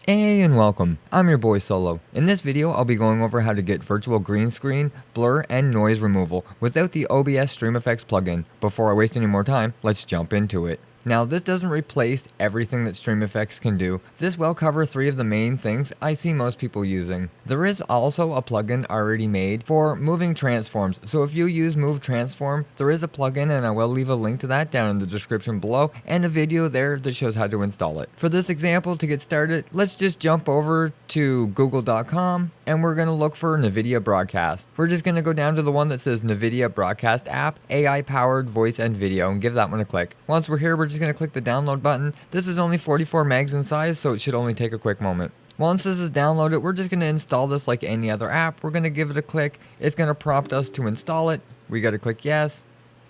Hey and welcome, I'm your boy Solo. In this video I'll be going over how to get virtual green screen, blur, and noise removal without the OBS StreamerFX plugin. Before I waste any more time, let's jump into it. Now this doesn't replace everything that StreamerFX can do. This will cover 3 of the main things I see most people using. There is also a plugin already made for moving transforms, so if you use Move Transform, there is a plugin and I will leave a link to that down in the description below and a video there that shows how to install it. For this example, to get started, let's just jump over to google.com and we're going to look for NVIDIA Broadcast. We're just going to go down to the one that says NVIDIA Broadcast app, AI powered voice and video, and give that one a click. Once we're here, we're just going to click the download button. This is only 44 megs in size, so it should only take a quick moment. Once this is downloaded, we're just going to install this like any other app. We're going to give it a click. It's going to prompt us to install it. We got to click yes.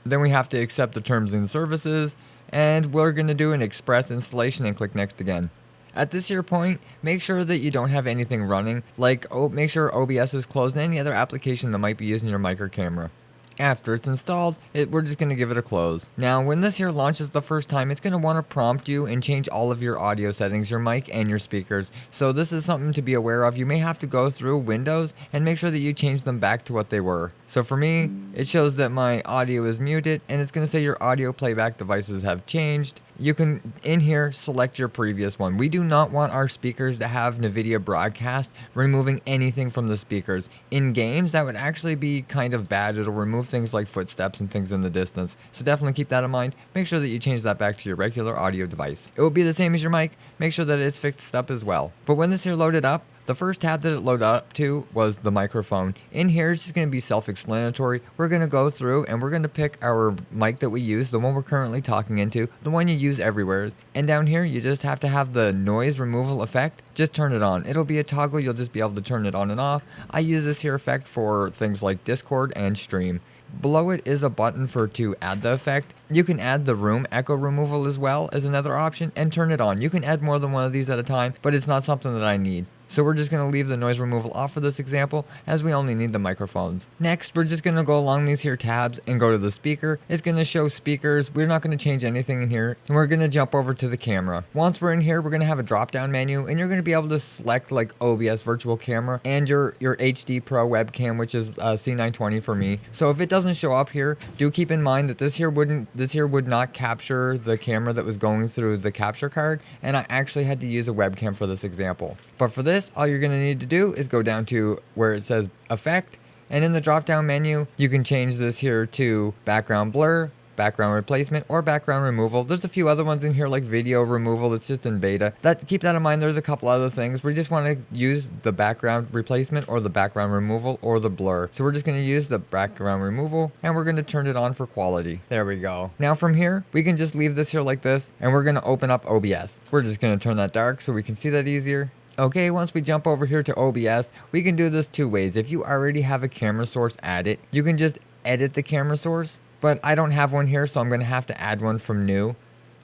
Then we have to accept the terms and services, and we're going to do an express installation and click next again. At this here point, make sure that you don't have anything running, like make sure OBS is closed and any other application that might be using your mic or camera. After it's installed, we're just going to give it a close. Now, when this here launches the first time, it's going to want to prompt you and change all of your audio settings, your mic and your speakers. So this is something to be aware of. You may have to go through Windows and make sure that you change them back to what they were. So for me, it shows that my audio is muted and it's going to say your audio playback devices have changed. You can, in here, select your previous one. We do not want our speakers to have NVIDIA Broadcast removing anything from the speakers. In games, that would actually be kind of bad. It'll remove things like footsteps and things in the distance. So definitely keep that in mind. Make sure that you change that back to your regular audio device. It will be the same as your mic. Make sure that it's fixed up as well. But when this here loaded up, the first tab that it loaded up to was the microphone. In here, it's just going to be self-explanatory. We're going to go through and we're going to pick our mic that we use, the one we're currently talking into, the one you use everywhere. And down here, you just have to have the noise removal effect. Just turn it on. It'll be a toggle. You'll just be able to turn it on and off. I use this here effect for things like Discord and Stream. Below it is a button to add the effect. You can add the room echo removal as well as another option and turn it on. You can add more than one of these at a time, but it's not something that I need. So we're just going to leave the noise removal off for this example as we only need the microphones. Next, we're just going to go along these here tabs and go to the speaker. It's going to show speakers. We're not going to change anything in here. And we're going to jump over to the camera. Once we're in here, we're going to have a drop down menu and you're going to be able to select like OBS virtual camera and your HD Pro webcam, which is C920 for me. So if it doesn't show up here, do keep in mind that this here would not capture the camera that was going through the capture card. And I actually had to use a webcam for this example. But for this, all you're going to need to do is go down to where it says effect, and in the drop down menu you can change this here to background blur, background replacement, or background removal. There's a few other ones in here like video removal. It's just in beta. Keep that in mind. There's a couple other things. We just want to use the background replacement or the background removal or the blur. So we're just going to use the background removal and we're going to turn it on for quality. There we go. Now from here, we can just leave this here like this and we're going to open up OBS. We're just going to turn that dark so we can see that easier. Okay, once we jump over here to OBS, we can do this 2 ways. If you already have a camera source added, you can just edit the camera source, but I don't have one here, so I'm going to have to add one from new.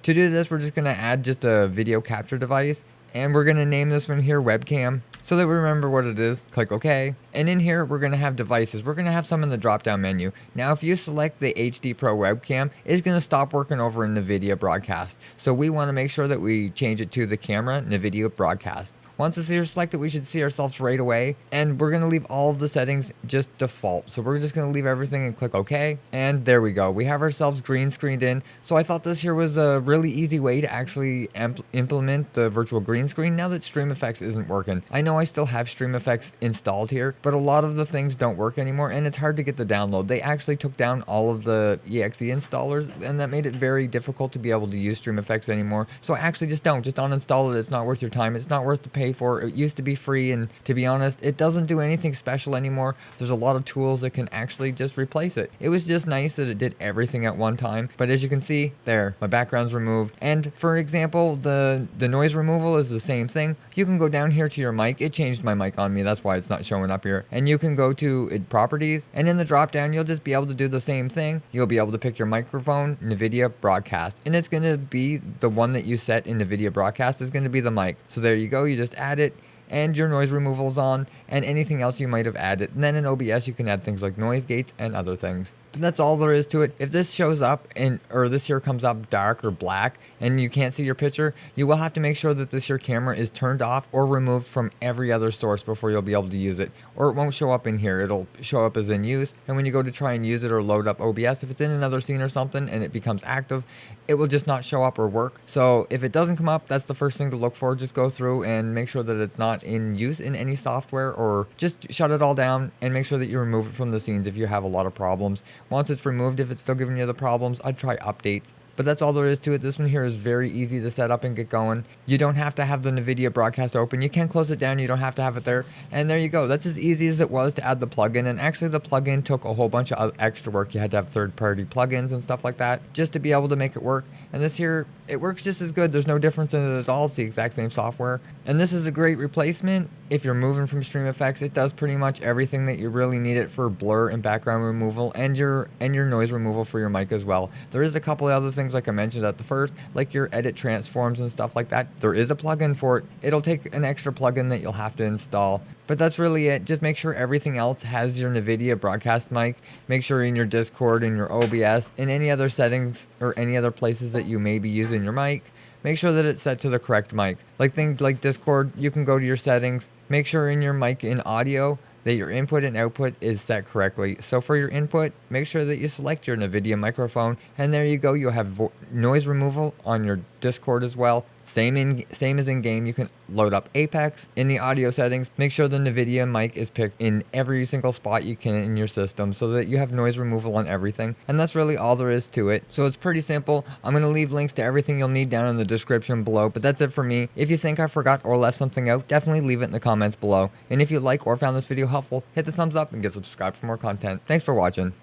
To do this, we're just going to add just a video capture device, and we're going to name this one here webcam, so that we remember what it is. Click OK. And in here, we're going to have devices. We're going to have some in the drop-down menu. Now, if you select the HD Pro webcam, it's going to stop working over in NVIDIA Broadcast. So we want to make sure that we change it to the camera NVIDIA Broadcast. Once it's here selected, we should see ourselves right away, and we're going to leave all of the settings just default. So we're just going to leave everything and click OK, and there we go. We have ourselves green screened in. So I thought this here was a really easy way to actually implement the virtual green screen now that StreamerFX isn't working. I know I still have StreamerFX installed here, but a lot of the things don't work anymore, and it's hard to get the download. They actually took down all of the exe installers, and that made it very difficult to be able to use StreamerFX anymore. So actually just uninstall it. It's not worth your time. It's not worth the pay for. It used to be free, and to be honest, it doesn't do anything special anymore. There's a lot of tools that can actually just replace it. It was just nice that it did everything at one time, but as you can see there, my background's removed. And for example, the noise removal is the same thing. You can go down here to your mic. It changed my mic on me, that's why it's not showing up here. And you can go to properties, and in the drop down you'll just be able to do the same thing. You'll be able to pick your microphone, NVIDIA Broadcast, and it's going to be the one that you set in NVIDIA Broadcast is going to be the mic. So there you go. You just add it and your noise removal is on, and anything else you might have added. And then in OBS you can add things like noise gates and other things. But that's all there is to it. If this shows up or this here comes up dark or black and you can't see your picture, you will have to make sure that this here camera is turned off or removed from every other source before you'll be able to use it. Or it won't show up in here. It'll show up as in use. And when you go to try and use it or load up OBS, if it's in another scene or something and it becomes active, it will just not show up or work. So if it doesn't come up, that's the first thing to look for. Just go through and make sure that it's not in use in any software, or just shut it all down and make sure that you remove it from the scenes if you have a lot of problems. Once it's removed, if it's still giving you the problems, I'd try updates. But that's all there is to it. This one here is very easy to set up and get going. You don't have to have the NVIDIA broadcast open. You can close it down. You don't have to have it there. And there you go. That's as easy as it was to add the plugin. And actually the plugin took a whole bunch of extra work. You had to have third-party plugins and stuff like that just to be able to make it work. And this here, it works just as good. There's no difference in it at all. It's the exact same software. And this is a great replacement. If you're moving from StreamerFX, it does pretty much everything that you really need it for blur and background removal and your noise removal for your mic as well. There is a couple of other things like I mentioned at the first, like your edit transforms and stuff like that. There is a plugin for it. It'll take an extra plugin that you'll have to install. But that's really it. Just make sure everything else has your NVIDIA broadcast mic. Make sure in your Discord, in your OBS, in any other settings or any other places that you may be using your mic, make sure that it's set to the correct mic. Like things like Discord, you can go to your settings, make sure in your mic in audio that your input and output is set correctly. So for your input, make sure that you select your NVIDIA microphone, and there you go. You'll have noise removal on your Discord as well. Same as in game, you can load up Apex. In the audio settings, make sure the NVIDIA mic is picked in every single spot you can in your system so that you have noise removal on everything. And that's really all there is to it. So it's pretty simple. I'm going to leave links to everything you'll need down in the description below, but that's it for me. If you think I forgot or left something out, definitely leave it in the comments below. And if you like or found this video helpful, hit the thumbs up and get subscribed for more content. Thanks for watching.